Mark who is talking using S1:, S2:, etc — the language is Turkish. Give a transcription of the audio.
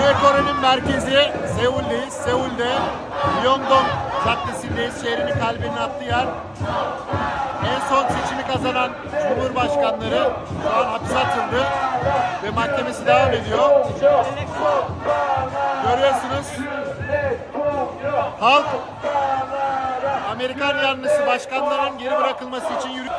S1: Güney Kore'nin merkezi Seul'deyiz. Seul'de Myeongdong Caddesi'ndeyiz. Şehrinin kalbinin attığı yer. En son seçimi kazanan Cumhurbaşkanları şu an hapse atıldı ve mahkemesi devam ediyor. Görüyorsunuz. Halk Amerikan yanlısı başkanların geri bırakılması için yürüyor.